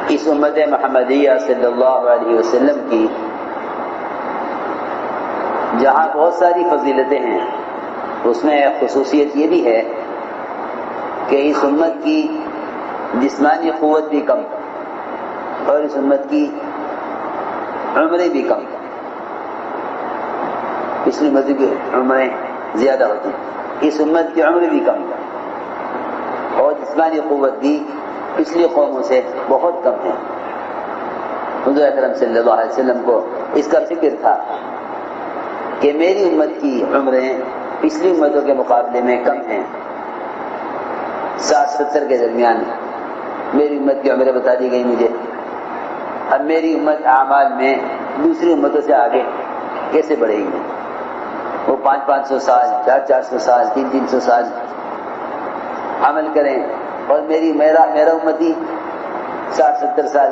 اس امت محمدیہ صلی اللہ علیہ وسلم کی جہاں بہت ساری فضیلتیں ہیں، اس میں ایک خصوصیت یہ بھی ہے کہ اس امت کی جسمانی قوت بھی کم اور اس امت کی عمریں بھی کم. پچھلی امت کی عمریں زیادہ ہوتی ہیں، اس امت کی عمر بھی کم اور جسمانی قوت بھی پچھلی قوموں سے بہت کم ہے. حضور اکرم صلی اللہ علیہ وسلم کو اس کا فکر تھا کہ میری امت کی عمریں پچھلی امتوں کے مقابلے میں کم ہیں. 60-70 کے درمیان میری امت کی عمریں بتا دی گئی مجھے. اب میری امت اعمال میں دوسری امتوں سے آگے کیسے بڑھے گی؟ وہ 500-500 سال، 400-400 سال، 300-300 سال عمل کریں اور میرا امتی 60-70 سال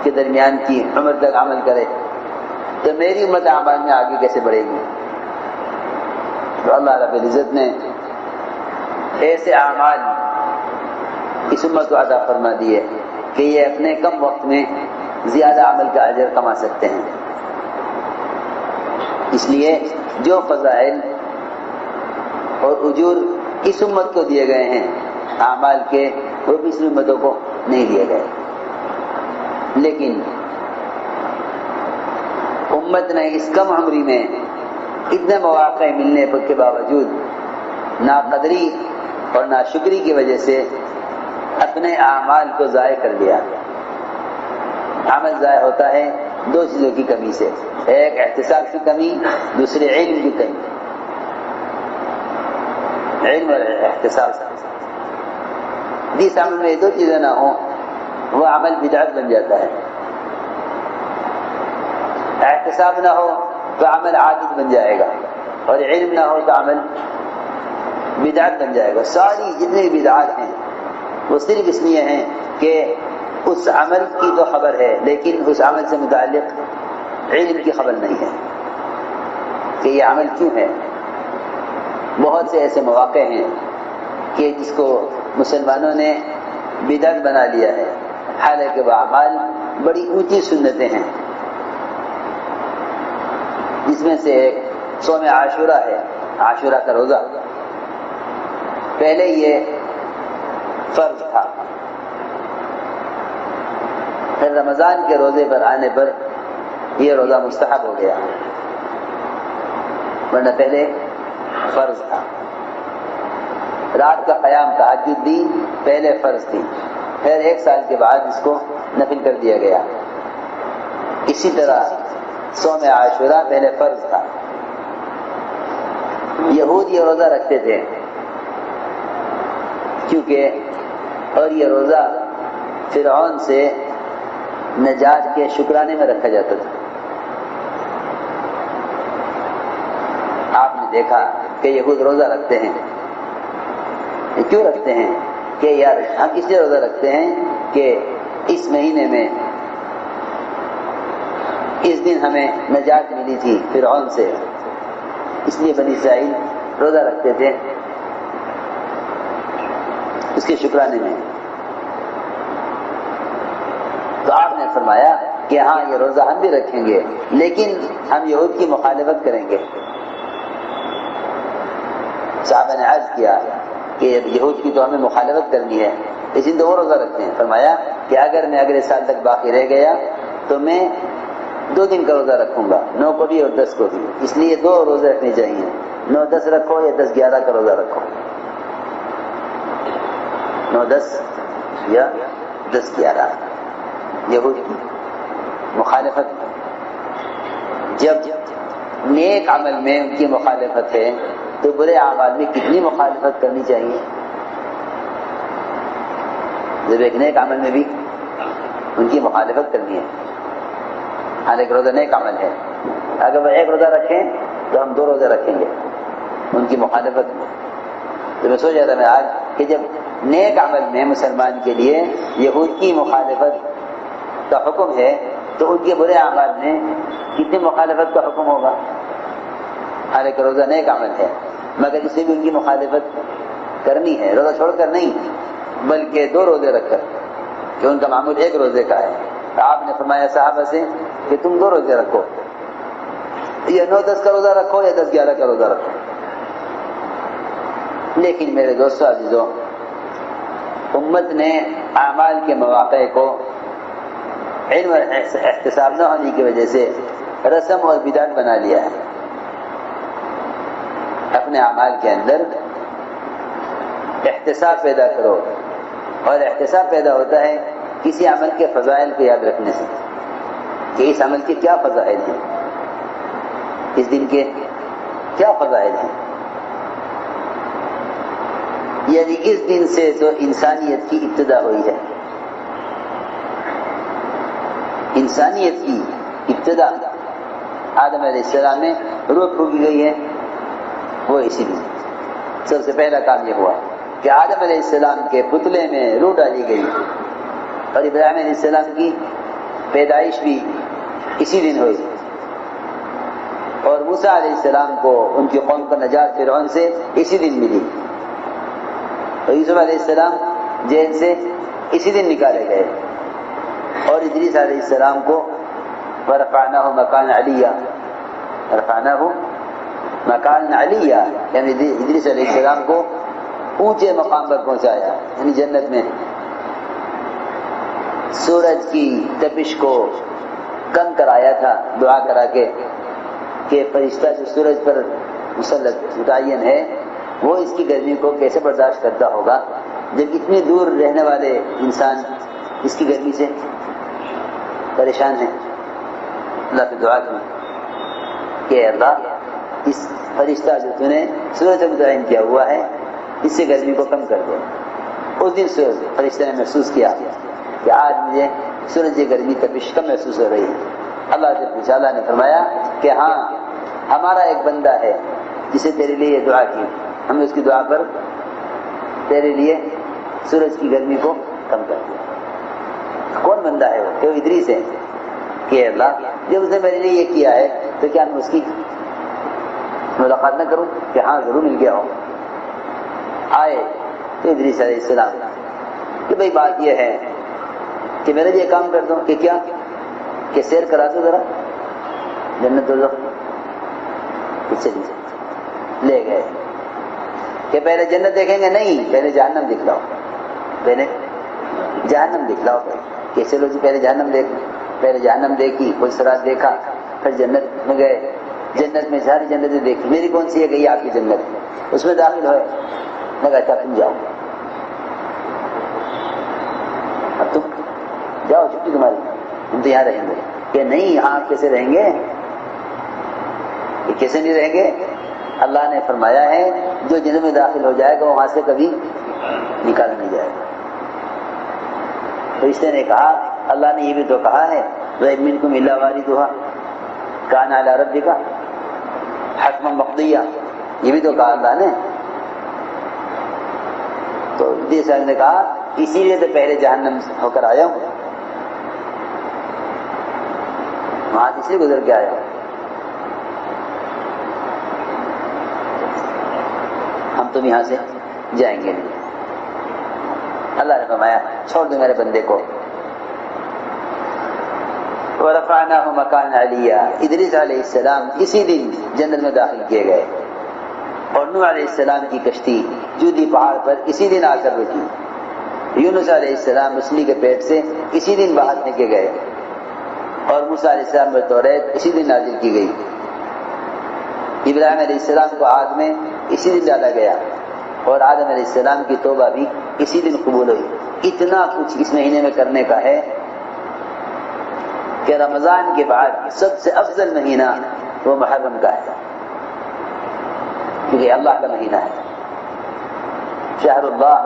کے درمیان کی عمر تک عمل کرے، تو میری امت اعمال میں آگے کیسے بڑھے گی؟ تو اللہ رب العزت نے ایسے اعمال اس امت کو عطا فرما دیے کہ یہ اپنے کم وقت میں زیادہ عمل کا اجر کما سکتے ہیں. اس لیے جو فضائل اور اجور اس امت کو دیے گئے ہیں اعمال کے، وہ پچھلی امتوں کو نہیں دیے گئے. لیکن امت نے اس کم عمری میں اتنے مواقع ملنے کے باوجود ناقدری اور ناشکری کی وجہ سے اپنے اعمال کو ضائع کر دیا. عمل ضائع ہوتا ہے دو چیزوں کی کمی سے، ایک احتساب کی کمی، دوسری علم کی کمی. علم اور احتساب، جس عمل میں دو چیزیں نہ ہوں وہ عمل بدعت بن جاتا ہے. احتساب نہ ہو تو عمل عادت بن جائے گا، اور علم نہ ہو تو عمل بدعت بن جائے گا. ساری جتنی بدعات ہیں وہ صرف اس لیے ہیں کہ اس عمل کی تو خبر ہے لیکن اس عمل سے متعلق علم کی خبر نہیں ہے کہ یہ عمل کیوں ہے. بہت سے ایسے مواقع ہیں کہ جس کو مسلمانوں نے بدعت بنا لیا ہے، حالانکہ وہ اعمال بڑی اونچی سنتیں ہیں. جس میں سے ایک صوم عاشورہ ہے، عاشورہ کا روزہ. پہلے یہ فرض تھا، پھر رمضان کے روزے پر آنے پر یہ روزہ مستحب ہو گیا، ورنہ پہلے فرض تھا. رات کا قیام تہجد بھی پہلے فرض تھی، پھر 1 سال کے بعد اس کو نفل کر دیا گیا. اسی طرح صوم عاشورہ پہلے فرض تھا. یہود یہ روزہ رکھتے تھے کیونکہ، اور یہ روزہ فرعون سے نجات کے شکرانے میں رکھا جاتا تھا. آپ نے دیکھا کہ یہود روزہ رکھتے ہیں. کیوں رکھتے ہیں؟ کہ یار ہم اس لیے روزہ رکھتے ہیں کہ اس مہینے میں اس دن ہمیں نجات ملی تھی فرعون سے، اس لیے بنی اسرائیل روزہ رکھتے تھے اس کے شکرانے میں. تو آپ نے فرمایا کہ ہاں یہ روزہ ہم بھی رکھیں گے لیکن ہم یہود کی مخالفت کریں گے. صحابہ نے عرض کیا کہ یہود کی تو ہمیں مخالفت کرنی ہے، اس لیے تو وہ روزہ رکھتے ہیں. فرمایا کہ اگر میں اگلے سال تک باقی رہ گیا تو میں 2 دن کا روزہ رکھوں گا، 9 کو بھی اور 10 کو بھی. اس لیے 2 روزے رکھنے چاہیے، 9-10 رکھو یا 10-11 کا روزہ رکھو. 9-10 یا 10-11. یہود کی مخالفت. جب نیک عمل میں ان کی مخالفت ہے تو برے اعمال میں کتنی مخالفت کرنی چاہیے. جب ایک نیک عمل میں بھی ان کی مخالفت کرنی ہے، حالانکہ روزہ نیک عمل ہے. اگر وہ 1 روزہ رکھیں تو ہم 2 روزہ رکھیں گے ان کی مخالفت میں. تو میں سوچ رہا تھا میں آج کہ جب نیک عمل میں مسلمان کے لیے یہود کی مخالفت کا حکم ہے تو ان کے برے اعمال میں کتنی مخالفت کا حکم ہوگا. حالانکہ روزہ نیک عمل ہے مگر اسے بھی ان کی مخالفت کرنی ہے، روزہ چھوڑ کر نہیں بلکہ 2 روزے رکھ کر. کہ ان کا معمول ایک روزے کا ہے. آپ نے فرمایا صحابہ سے کہ تم 2 روزے رکھو، یا 9-10 کا روزہ رکھو یا 10-11 کا روزہ رکھو. لیکن میرے دوستو عزیزوں، امت نے اعمال کے مواقع کو علم اور احتساب نہ ہونے کی وجہ سے رسم اور بدعت بنا لیا ہے. اپنے اعمال کے اندر احتساب پیدا کرو، اور احتساب پیدا ہوتا ہے کسی عمل کے فضائل کو یاد رکھنے سے کہ اس عمل کے کیا فضائل ہیں، اس دن کے کیا فضائل ہیں. یعنی اس دن سے تو انسانیت کی ابتدا ہوئی ہے. انسانیت کی ابتدا آدم علیہ السلام میں روح پھونکی گئی ہے، وہ اسی دن. سب سے پہلا کام یہ ہوا کہ آدم علیہ السلام کے پتلے میں روح ڈالی گئی، اور ابراہیم علیہ السلام کی پیدائش بھی اسی دن ہوئی، اور موسیٰ علیہ السلام کو ان کی قوم کا نجات فرعون سے اسی دن ملی، اور یوسف علیہ السلام جیل سے اسی دن نکالے گئے، اور ادریس علیہ السلام کو ورفعناہ مکان علیہ، رفعناہ مکان علیہ یعنی ادریس علیہ السلام کو اونچے مقام پر پہنچایا، یعنی جنت میں. سورج کی تپش کو کم کرایا تھا دعا کرا کے کہ فرشتہ جو سورج پر مسلط متعین ہے وہ اس کی گرمی کو کیسے برداشت کرتا ہوگا جب اتنی دور رہنے والے انسان اس کی گرمی سے پریشان ہیں. اللہ سے دعا کی کہ اللہ اس فرشتہ جو تو نے سورج پر متعین کیا ہوا ہے اس سے گرمی کو کم کر دو. اس دن فرشتہ نے محسوس کیا کہ آج مجھے سورج کی گرمی تپش کم محسوس ہو رہی ہے. اللہ سے پوچھا، اللہ نے فرمایا کہ ہاں ہمارا ایک بندہ ہے جسے تیرے لیے یہ دعا کی، ہم نے اس کی دعا پر تیرے لیے سورج کی گرمی کو کم کر دیا. کون بندہ ہے وہ؟ کہ وہ ادریس ہے. کہ اللہ جب اس نے میرے لیے یہ کیا ہے تو کیا میں اس کی ملاقات نہ کروں؟ کہ ہاں ضرور مل گیا ہو. آئے تو ادریس علیہ السلام کہ بھئی بات یہ ہے کہ میرے لیے کام کر دو. کہ کیا؟ کہ سیر کرا دو ذرا جنت دوزخ. کچھ لے گئے کہ پہلے جنت دیکھیں گے؟ نہیں، پہلے جہنم دکھلاؤ، پہلے جہنم دکھلاؤ. کیسے لوگ پہلے جہنم دیکھ، پہلے جہنم دیکھی، کوئی سرات دیکھا، پھر جنت میں گئے. جنت میں ساری جنتیں دیکھی، میری کون سی ہے گئی آپ کی جنت؟ اس میں داخل ہوئے. میں کہتا تم جاؤ، اب تم جاؤ، چھٹی تمہاری، ہم تو یہاں رہیں گے. کہ نہیں، یہاں آپ کیسے رہیں گے؟ یہ کیسے نہیں رہیں گے؟ اللہ نے فرمایا ہے جو جنت میں داخل ہو جائے گا وہاں سے کبھی نکالا نہیں جائے گا. فرشتے نے کہا اللہ نے یہ بھی تو کہا ہے وَإِن مِّنكُمْ إِلَّا وَارِدُهَا كَانَ عَلَىٰ رَبِّكَ حَتْمًا مَقْضِيًّا، یہ بھی تو کہا اللہ نے. تو ادریس نے کہا اسی لیے تو پہلے جہنم ہو کر آیا ہوں، وہاں اس لیے گزر کے آیا ہوں. ہم تم یہاں سے جائیں گے نہیں. اللہ نے فرمایا چھوڑ دو میرے بندے کو. وَرَفَعْنَاهُ مَكَانًا عَلِيًّا، ادریس علیہ السلام اسی دن جنت میں داخل کیے گئے، اور نوح علیہ السلام کی کشتی جودی پہاڑ پر اسی دن آ کر رکی. یونس علیہ السلام مچھلی کے پیٹ سے اسی دن باہر نکلے گئے، اور موسیٰ علیہ السلام پر توریت اسی دن نازل کی گئی. ابراہیم علیہ السلام کو آگ میں اسی دن ڈالا گیا، اور آدم علیہ السلام کی توبہ بھی اسی دن قبول ہوئی. اتنا کچھ اس مہینے میں کرنے کا ہے کہ رمضان کے بعد سب سے افضل مہینہ وہ محرم کا ہے، کیونکہ اللہ کا مہینہ ہے. شہر اللہ،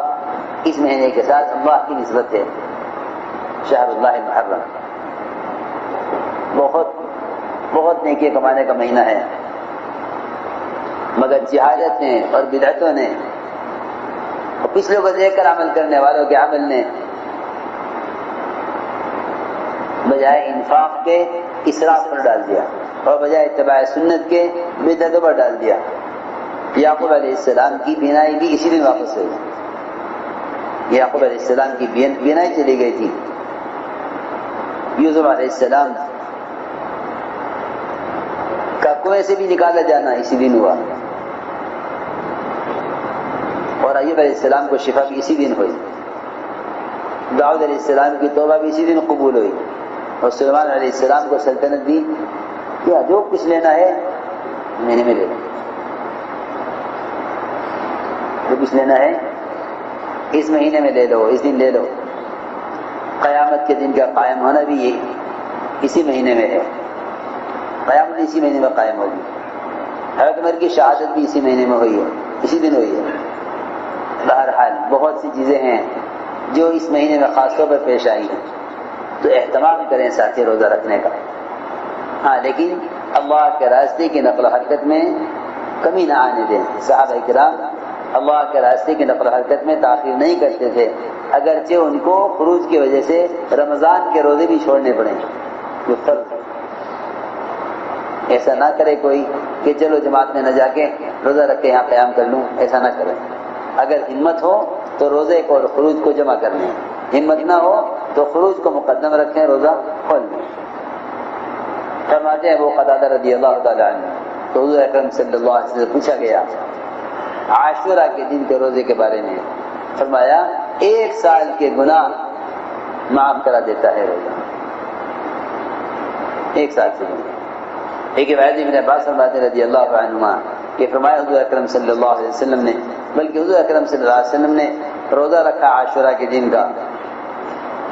اس مہینے کے ساتھ اللہ کی نسبت ہے. شہر اللہ محرم بہت بہت نیکی کمانے کا مہینہ ہے، مگر جہالت نے اور بدعتوں نے اور پچھلے کو دیکھ کر عمل کرنے والوں کے عمل نے بجائے انفاق کے اسراف پر ڈال دیا، اور بجائے اتباع سنت کے بدعتوں پر ڈال دیا. یعقوب علیہ السلام کی بینائی بھی اسی دن واپس ہوئی. یعقوب علیہ السلام کی بینائی چلی گئی تھی، یوسف علیہ السلام کا کنویں سے بھی نکالا جانا اسی دن ہوا، اور ایوب علیہ السلام کو شفا بھی اسی دن ہوئی، داؤد علیہ السلام کی توبہ بھی اسی دن قبول ہوئی، اور سلیمان علیہ السلام کو سلطنت دی کیا جو کچھ لینا ہے مہینے میں لے لو، جو کچھ لینا ہے اس مہینے میں لے لو، اس دن لے لو۔ قیامت کے دن کا قائم ہونا بھی یہ اسی مہینے میں ہے، قیامت اسی مہینے میں قائم ہوگی۔ حضرت عمر کی شہادت بھی اسی مہینے میں ہوئی ہے، اسی دن ہوئی ہے۔ بہرحال بہت سی چیزیں ہیں جو اس مہینے میں خاص طور پر پیش آئی ہیں، تو اہتمام کریں ساتھی روزہ رکھنے کا۔ ہاں لیکن اللہ کے راستے کی نقل و حرکت میں کمی نہ آنے دیں۔ صحابہ کرام اللہ کے راستے کی نقل و حرکت میں تاخیر نہیں کرتے تھے، اگرچہ ان کو خروج کی وجہ سے رمضان کے روزے بھی چھوڑنے پڑے، جو فرض ہے۔ ایسا نہ کرے کوئی کہ چلو جماعت میں نہ جا کے روزہ رکھ کے یہاں قیام کر لوں، ایسا نہ کرے۔ اگر ہمت ہو تو روزے کو اور خروج کو جمع کر لیں، ہمت نہ ہو تو خروج کو مقدم رکھیں، روزہ کھول لیں۔ فرماتے ہیں ابو قتادہ رضی اللہ تعالیٰ عنہ تو حضور اکرم صلی اللہ علیہ وسلم سے پوچھا گیا عاشورہ کے دن کے روزے کے بارے میں، فرمایا 1 سال کے گناہ معاف کرا دیتا ہے روزہ، 1 سال سے گناہ۔ ایک روایت ابن عباس فرماتے ہیں رضی اللہ عنہما کہ فرمایا حضور اکرم صلی اللہ علیہ وسلم نے، بلکہ حضور اکرم صلی اللہ علیہ وسلم نے روزہ رکھا عاشورہ کے دن کا،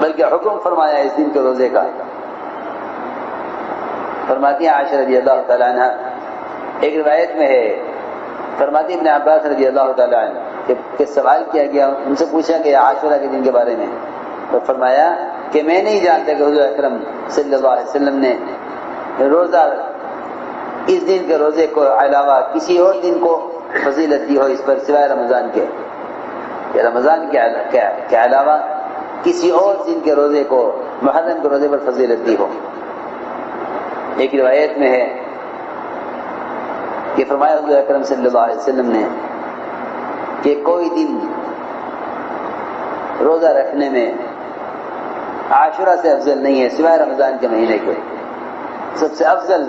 بلکہ حکم فرمایا اس دن کے روزے کا۔ فرماتی ہیں عائشہ رضی اللہ تعالیٰ عنہ، ایک روایت میں ہے، فرماتی ابن عباس رضی اللہ تعالیٰ عنہ کہ سوال کیا گیا، ان سے پوچھا کہ عاشورہ کے دن کے بارے میں، تو فرمایا کہ میں نہیں جانتا کہ حضور اکرم صلی اللہ علیہ وسلم نے روزہ اس دن کے روزے کو علاوہ کسی اور دن کو فضیلت دی ہو اس پر سوائے رمضان کے، کہ رمضان کے علاوہ کسی اور دن کے روزے کو، محرم کے روزے پر فضیلت دی ہو۔ ایک روایت میں ہے کہ فرمایا حضور اکرم صلی اللہ علیہ وسلم نے کہ کوئی دن روزہ رکھنے میں عاشورہ سے افضل نہیں ہے سوائے رمضان کے مہینے کے۔ سب سے افضل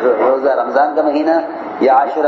روزہ رمضان کا مہینہ یا عاشورہ